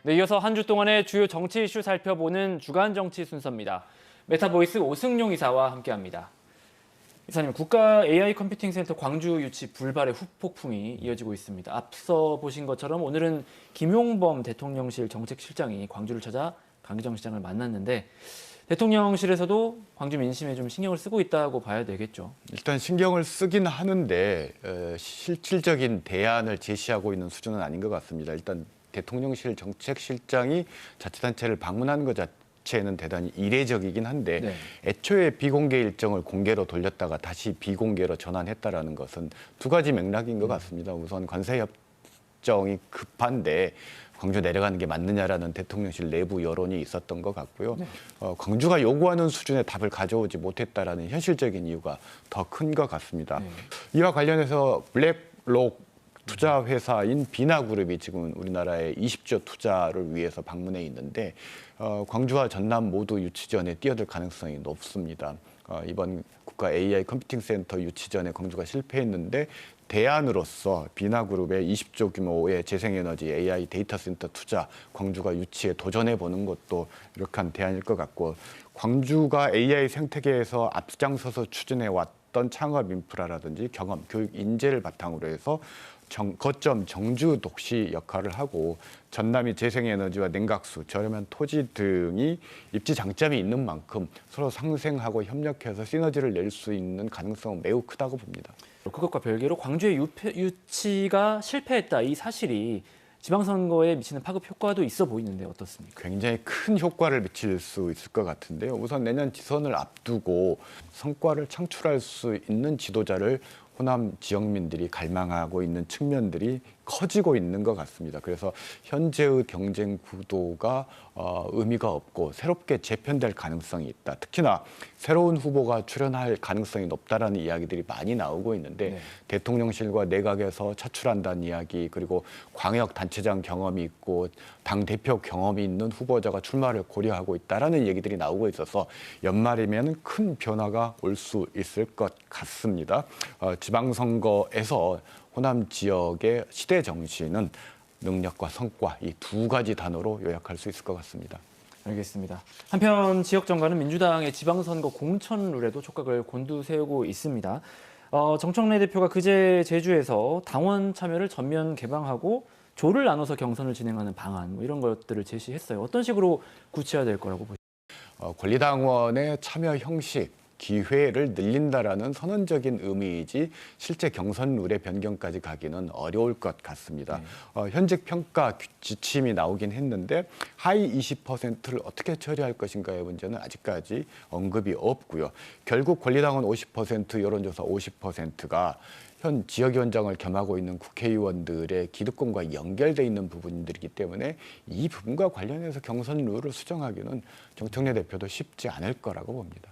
네, 이어서 한 주 동안의 주요 정치 이슈 살펴보는 주간 정치 순서입니다. 메타보이스 오승용 이사와 함께합니다. 이사님, 국가 AI 컴퓨팅 센터 광주 유치 불발의 후폭풍이 이어지고 있습니다. 앞서 보신 것처럼 오늘은 김용범 대통령실 정책실장이 광주를 찾아 강기정 시장을 만났는데 대통령실에서도 광주 민심에 좀 신경을 쓰고 있다고 봐야 되겠죠. 일단 신경을 쓰긴 하는데 실질적인 대안을 제시하고 있는 수준은 아닌 것 같습니다. 일단 대통령실 정책실장이 자치단체를 방문한 것 자체는 대단히 이례적이긴 한데 네. 애초에 비공개 일정을 공개로 돌렸다가 다시 비공개로 전환했다라는 것은 두 가지 맥락인 것 같습니다. 우선 관세 협정이 급한데 광주 내려가는 게 맞느냐라는 대통령실 내부 여론이 있었던 것 같고요. 네. 광주가 요구하는 수준의 답을 가져오지 못했다라는 현실적인 이유가 더 큰 것 같습니다. 네. 이와 관련해서 블랙록 투자 회사인 비나그룹이 지금 우리나라의 20조 투자를 위해서 방문해 있는데 광주와 전남 모두 유치전에 뛰어들 가능성이 높습니다. 이번 국가 AI 컴퓨팅 센터 유치전에 광주가 실패했는데 대안으로서 비나그룹의 20조 규모의 재생에너지 AI 데이터 센터 투자 광주가 유치에 도전해 보는 것도 이렇게 대안일 것 같고, 광주가 AI 생태계에서 앞장서서 추진해 왔던 창업 인프라라든지 경험, 교육 인재를 바탕으로 해서 거점 정주 독시 역할을 하고, 전남이 재생에너지와 냉각수, 저렴한 토지 등이 입지 장점이 있는 만큼 서로 상생하고 협력해서 시너지를 낼 수 있는 가능성은 매우 크다고 봅니다. 그것과 별개로 광주의 유치가 실패했다, 이 사실이 지방선거에 미치는 파급 효과도 있어 보이는데 어떻습니까? 굉장히 큰 효과를 미칠 수 있을 것 같은데요. 우선 내년 지선을 앞두고 성과를 창출할 수 있는 지도자를 호남 지역민들이 갈망하고 있는 측면들이 커지고 있는 것 같습니다. 그래서 현재의 경쟁 구도가 의미가 없고 새롭게 재편될 가능성이 있다. 특히나 새로운 후보가 출연할 가능성이 높다라는 이야기들이 많이 나오고 있는데, 네. 대통령실과 내각에서 차출한다는 이야기, 그리고 광역 단체장 경험이 있고 당 대표 경험이 있는 후보자가 출마를 고려하고 있다라는 얘기들이 나오고 있어서 연말이면 큰 변화가 올 수 있을 것 같습니다. 지방선거에서 호남 지역의 시대 정신은 능력과 성과, 이 두 가지 단어로 요약할 수 있을 것 같습니다. 알겠습니다. 한편 지역 정가는 민주당의 지방선거 공천 룰에도 촉각을 곤두세우고 있습니다. 정청래 대표가 그제 제주에서 당원 참여를 전면 개방하고 조를 나눠서 경선을 진행하는 방안, 이런 것들을 제시했어요. 어떤 식으로 구체화될 거라고 보십니까? 권리당원의 참여 형식, 기회를 늘린다라는 선언적인 의미이지 실제 경선 룰의 변경까지 가기는 어려울 것 같습니다. 현직 평가 지침이 나오긴 했는데 하위 20%를 어떻게 처리할 것인가의 문제는 아직까지 언급이 없고요. 결국 권리당원 50%, 여론조사 50%가 현 지역위원장을 겸하고 있는 국회의원들의 기득권과 연결돼 있는 부분들이기 때문에 이 부분과 관련해서 경선 룰을 수정하기는 정청래 대표도 쉽지 않을 거라고 봅니다.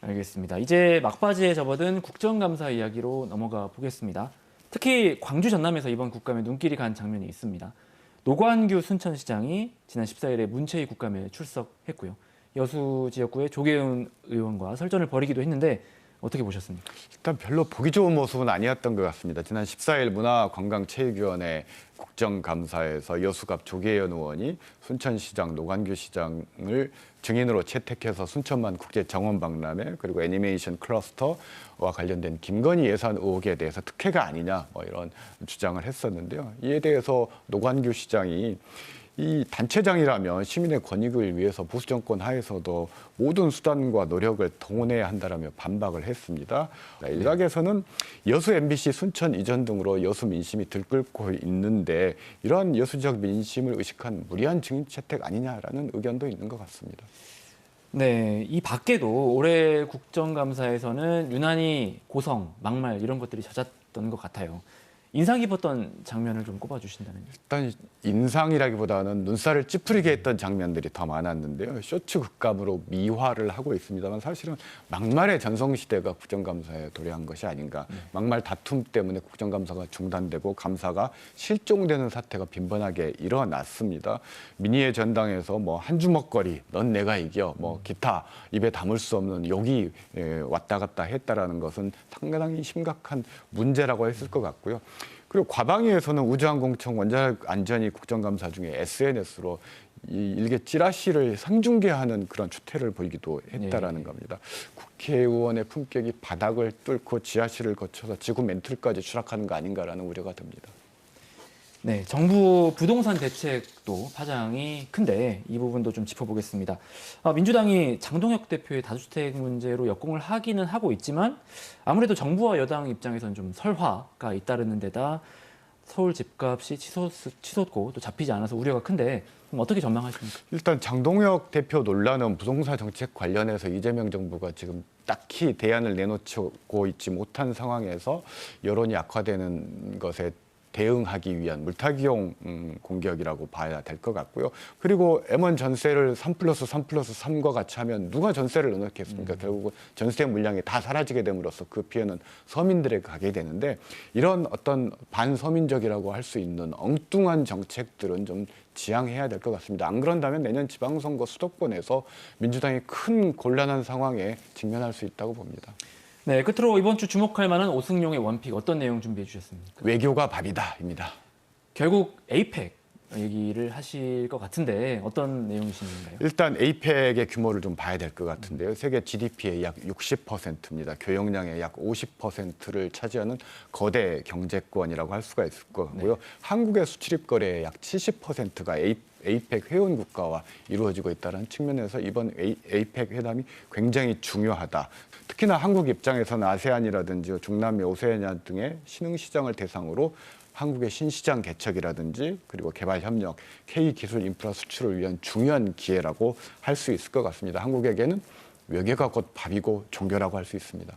알겠습니다. 이제 막바지에 접어든 국정감사 이야기로 넘어가 보겠습니다. 특히 광주 전남에서 이번 국감에 눈길이 간 장면이 있습니다. 노관규 순천시장이 지난 14일에 문체위 국감에 출석했고요. 여수 지역구의 조계훈 의원과 설전을 벌이기도 했는데 어떻게 보셨습니까? 일단 별로 보기 좋은 모습은 아니었던 것 같습니다. 지난 14일 문화관광체육위원회 국정감사에서 여수갑 조계현 의원이 순천시장 노관규 시장을 증인으로 채택해서 순천만 국제정원박람회, 그리고 애니메이션 클러스터와 관련된 김건희 예산 의혹에 대해서 특혜가 아니냐, 이런 주장을 했었는데요. 이에 대해서 노관규 시장이 이 단체장이라면 시민의 권익을 위해서 보수 정권 하에서도 모든 수단과 노력을 동원해야 한다라며 반박을 했습니다. 일각에서는 여수 MBC 순천 이전 등으로 여수 민심이 들끓고 있는데 이러한 여수 지역 민심을 의식한 무리한 증인 채택 아니냐라는 의견도 있는 것 같습니다. 네, 이 밖에도 올해 국정감사에서는 유난히 고성, 막말 이런 것들이 잦았던 것 같아요. 인상 깊었던 장면을 좀 꼽아주신다면요. 일단 인상이라기보다는 눈살을 찌푸리게 했던 장면들이 더 많았는데요. 쇼츠 극감으로 미화를 하고 있습니다만 사실은 막말의 전성시대가 국정감사에 도래한 것이 아닌가. 막말 다툼 때문에 국정감사가 중단되고 감사가 실종되는 사태가 빈번하게 일어났습니다. 민의의 전당에서 뭐 한 주먹거리, 넌 내가 이겨, 뭐 기타 입에 담을 수 없는 욕이 왔다 갔다 했다라는 것은 상당히 심각한 문제라고 했을 것 같고요. 그리고 과방위에서는 우주항공청 원자력 안전위 국정감사 중에 SNS로 이 일개 찌라시를 상중계하는 그런 추태를 보이기도 했다라는 겁니다. 국회의원의 품격이 바닥을 뚫고 지하실을 거쳐서 지구 멘틀까지 추락하는 거 아닌가라는 우려가 듭니다. 네, 정부 부동산 대책도 파장이 큰데 이 부분도 좀 짚어보겠습니다. 민주당이 장동혁 대표의 다주택 문제로 역공을 하기는 하고 있지만 아무래도 정부와 여당 입장에서는 좀 설화가 잇따르는 데다 서울 집값이 치솟고 또 잡히지 않아서 우려가 큰데 그럼 어떻게 전망하십니까? 일단 장동혁 대표 논란은 부동산 정책 관련해서 이재명 정부가 지금 딱히 대안을 내놓고 있지 못한 상황에서 여론이 악화되는 것에 대응하기 위한 물타기용 공격이라고 봐야 될 것 같고요. 그리고 M1 전세를 3+3+3과 같이 하면 누가 전세를 넣겠습니까? 결국은 전세 물량이 다 사라지게 됨으로써 그 피해는 서민들에게 가게 되는데 이런 어떤 반서민적이라고 할 수 있는 엉뚱한 정책들은 좀 지양해야 될 것 같습니다. 안 그런다면 내년 지방선거 수도권에서 민주당이 큰 곤란한 상황에 직면할 수 있다고 봅니다. 네, 끝으로 이번 주 주목할 만한 오승용의 원픽 어떤 내용 준비해 주셨습니까? 외교가 밥이다입니다. 결국 에이펙 얘기를 하실 것 같은데 어떤 내용이신가요? 일단 에이펙의 규모를 좀 봐야 될 것 같은데요. 세계 GDP의 약 60%입니다. 교역량의 약 50%를 차지하는 거대 경제권이라고 할 수가 있을 거고요. 네. 한국의 수출입 거래의 약 70%가 에이펙 회원 국가와 이루어지고 있다는 측면에서 이번 에이펙 회담이 굉장히 중요하다. 특히나 한국 입장에서는 아세안이라든지 중남미, 오세아니아 등의 신흥시장을 대상으로 한국의 신시장 개척이라든지 그리고 개발 협력, K기술 인프라 수출을 위한 중요한 기회라고 할 수 있을 것 같습니다. 한국에게는 외교가 곧 밥이고 종교라고 할 수 있습니다.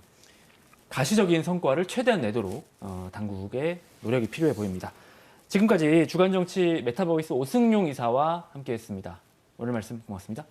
가시적인 성과를 최대한 내도록 당국의 노력이 필요해 보입니다. 지금까지 주간정치 메타보이스 오승용 이사와 함께했습니다. 오늘 말씀 고맙습니다.